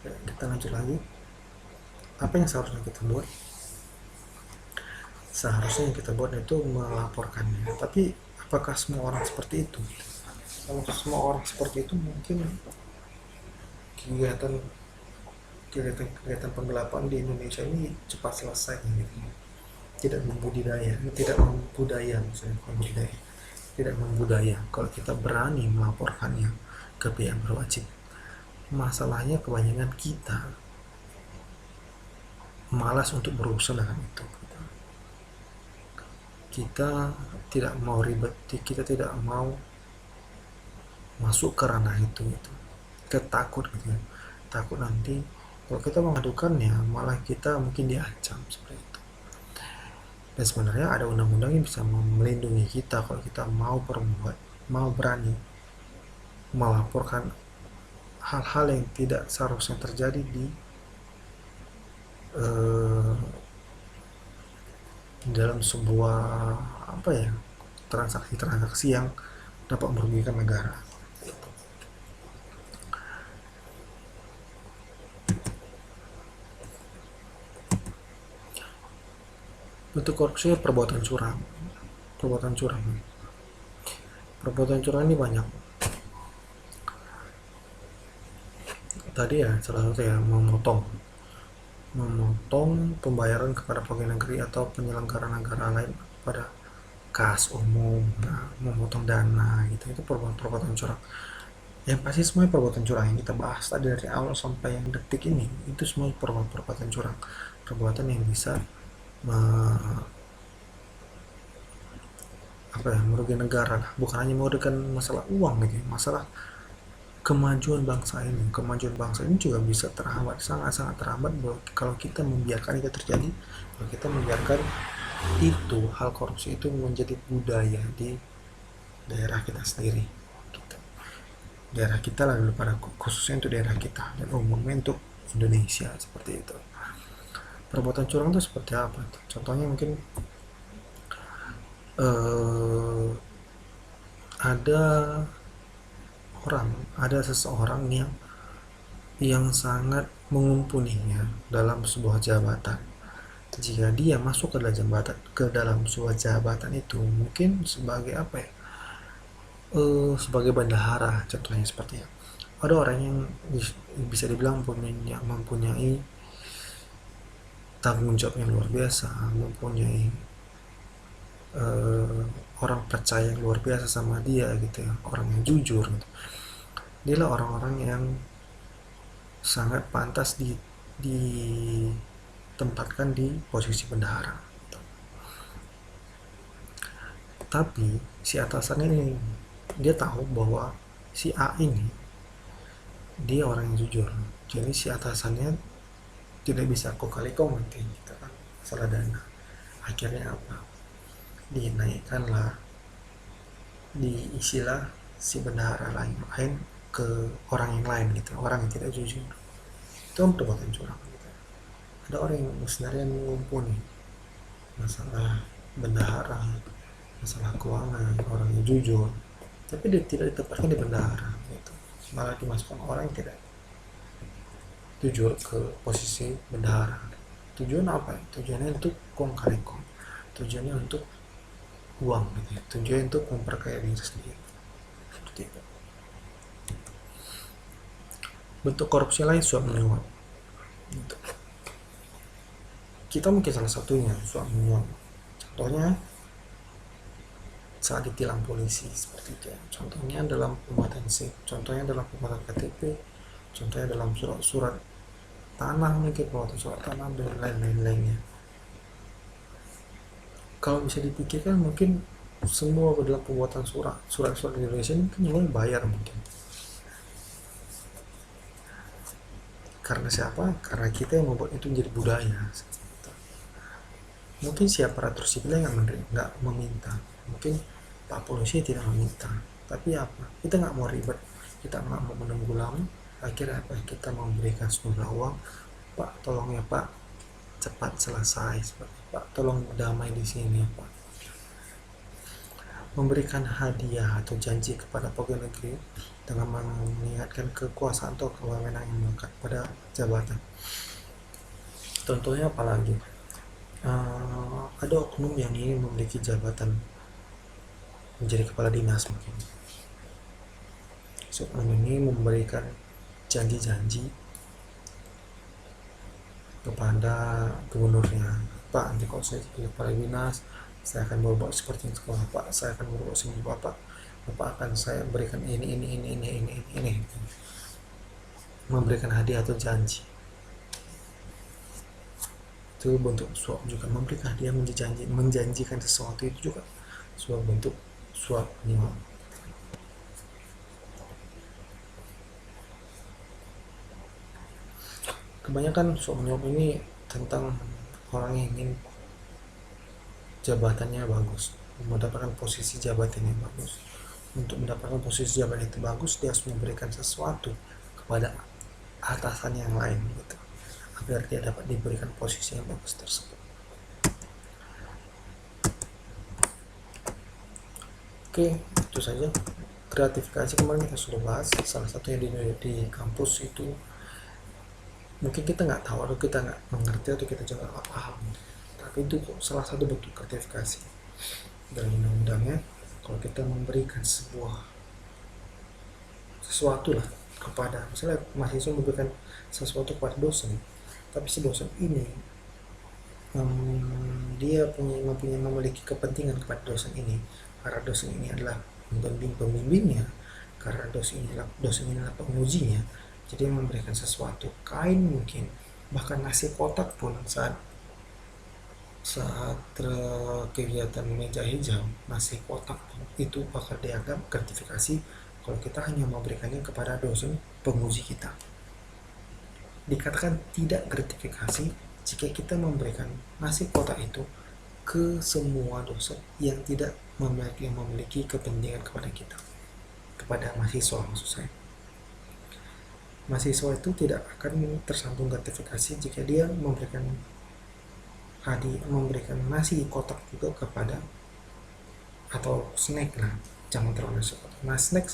Ya, kita lanjut lagi. Apa yang seharusnya kita buat? Seharusnya yang kita buat itu melaporkannya. Tapi apakah semua orang seperti itu? Kalau semua orang seperti itu, mungkin kegiatan kegiatan penggelapan di Indonesia ini cepat selesai gitu. Tidak membudaya maksudnya, bukan budidaya, tidak membudaya kalau kita berani melaporkannya ke pihak berwajib. Masalahnya kebanyakan kita malas untuk berurusan dengan itu. Kita tidak mau ribet, kita tidak mau masuk ke ranah itu gitu. Kita takut gitu ya, takut nanti kalau kita mengadukannya malah kita mungkin diancam seperti itu. Dan sebenarnya ada undang-undang yang bisa melindungi kita kalau kita mau berani melaporkan hal-hal yang tidak seharusnya terjadi eh, di dalam sebuah apa ya, transaksi-transaksi yang dapat merugikan negara. Bentuk korupsi perbuatan curang. Perbuatan curang. Perbuatan curang ini banyak. Tadi ya salah satu ya, memotong pembayaran kepada pegawai negeri atau penyelenggara negara lain pada kas umum, nah, memotong dana gitu, itu perbuatan curang. Yang pasti semuanya perbuatan curang yang kita bahas tadi dari awal sampai yang detik ini, itu semua perbuatan curang, perbuatan yang bisa merugikan negara lah, bukan hanya merugikan masalah uang gitu, masalah kemajuan bangsa ini juga bisa terhambat, sangat-sangat terhambat kalau kita membiarkan itu terjadi, kalau kita membiarkan itu, hal korupsi itu menjadi budaya di daerah kita sendiri gitu. Daerah kita lah dulu, pada khususnya untuk daerah kita dan umumnya untuk Indonesia seperti itu. Perbuatan curang itu seperti apa? Contohnya mungkin ada ada seseorang yang sangat mengumpulnya dalam sebuah jabatan. Jika dia masuk ke dalam sebuah jabatan itu, mungkin sebagai apa ya, sebagai bendahara contohnya, seperti ya, ada orang yang bisa dibilang mempunyai tanggung jawab yang luar biasa, mempunyai orang percaya yang luar biasa sama dia gitu ya, orang yang jujur gitu. Dialah orang-orang yang sangat pantas ditempatkan di posisi bendahara gitu. Tapi si atasannya ini, dia tahu bahwa si A ini dia orang yang jujur, jadi si atasannya tidak bisa kok kali kau nanti gitu kan, salah dana. Akhirnya apa, dinaikkanlah, diisilah si bendahara lain ke orang yang lain gitu, orang yang tidak jujur. Itu perbuatan curang gitu. Ada orang yang sebenarnya mengumpuli masalah bendahara, masalah keuangan, orang yang jujur, tapi dia tidak ditempatkan di bendahara gitu, malah dimasukkan orang yang tidak jujur ke posisi bendahara. Tujuan apa? Tujuannya untuk kong kali kong, tujuannya untuk uang gitu ya, tujuannya untuk memperkaya diri sendiri seperti itu. Bentuk korupsi lain suap menyuap gitu. Kita mungkin salah satunya suap menyuap, contohnya saat ditilang polisi seperti itu ya. Contohnya dalam pembuatan SIM, contohnya dalam pembuatan KTP, contohnya dalam surat tanah, mungkin pembuatan surat tanah dan lain-lainnya. Kalau bisa dipikirkan mungkin semua dalam pembuatan surat di Indonesia ini kan mulai bayar mungkin. Karena siapa? Karena kita yang membuat itu menjadi budaya. Mungkin si aparatur sipilnya nggak meminta, mungkin Pak Polisi tidak meminta, tapi apa? Kita nggak mau ribet, kita nggak mau menunggu lama. Akhirnya apa? Kita memberikan sejumlah uang. Pak, tolong ya Pak, cepat selesai. Seperti Pak, tolong damai di sini Pak. Memberikan hadiah atau janji kepada pegawai negeri, dengan mengingatkan kekuasaan atau kewenangan yang melekat pada jabatan. Contohnya apalagi? Ada oknum yang ingin memiliki jabatan menjadi kepala dinas mungkin. Oknum ini memberikan janji-janji kepada gubernurnya, Pak, nanti kalau saya jadi kepala dinas, saya akan berbuat seperti itu, Pak, saya akan berbuat seperti Bapak akan saya berikan ini, memberikan hadiah atau janji. Itu bentuk suap juga, memberikan hadiah, menjanjikan sesuatu itu juga suap, bentuk suap menyuap. Kebanyakan suap menyuap ini tentang orang yang ingin jabatannya bagus, mendapatkan posisi jabatan yang bagus. Untuk mendapatkan posisi jabatan itu bagus, dia harus memberikan sesuatu kepada atasan yang lain gitu, agar dia dapat diberikan posisi yang bagus tersebut. Oke, itu saja gratifikasi. Kemarin kita sudah bahas, salah satunya di kampus itu mungkin kita nggak tahu atau kita nggak mengerti atau kita juga nggak paham, tapi itu salah satu bentuk gratifikasi dalam undang-undangnya. Kalau kita memberikan sesuatu lah kepada, misalnya mahasiswa memberikan sesuatu kepada dosen, tapi si dosen ini dia memiliki kepentingan kepada dosen ini, karena dosen ini adalah pembimbingnya, karena dosen ini adalah pengujinya. Jadi memberikan sesuatu, kain mungkin, bahkan nasi kotak pun saat kegiatan meja hijau, nasi kotak itu bakal dianggap gratifikasi kalau kita hanya memberikannya kepada dosen penguji kita. Dikatakan tidak gratifikasi jika kita memberikan nasi kotak itu ke semua dosen yang tidak memiliki kepentingan kepada kita, kepada mahasiswa maksud saya. Mahasiswa itu tidak akan tersambung gratifikasi jika dia memberikan nasi kotak juga kepada, atau snack lah, jangan terlalu nasi kotak, snack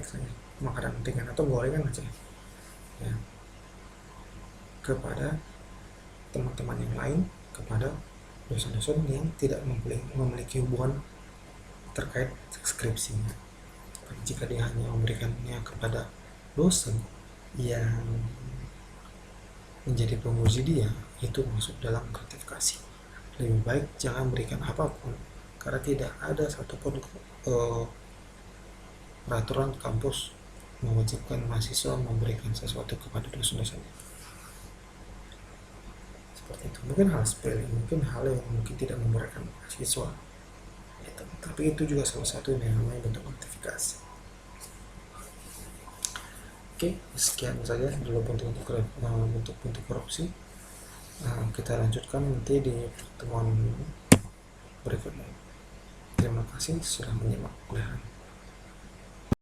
saja, makanan ringan atau gorengan aja ya, kepada teman-teman yang lain, kepada dosen-dosen yang tidak memiliki hubungan terkait skripsinya. Jika dia hanya memberikannya kepada dosen yang menjadi penguji dia, itu masuk dalam gratifikasi. Lebih baik jangan berikan apapun, karena tidak ada satupun peraturan kampus mewajibkan mahasiswa memberikan sesuatu kepada dosen-dosennya. Seperti itu. Mungkin hal sepele, mungkin hal yang mungkin tidak memberatkan mahasiswa gitu. Tapi itu juga salah satu yang namanya bentuk gratifikasi. Oke, sekian saja dulu bentuk korupsi. Kita lanjutkan nanti di pertemuan berikutnya. Terima kasih sudah menyimak kuliah.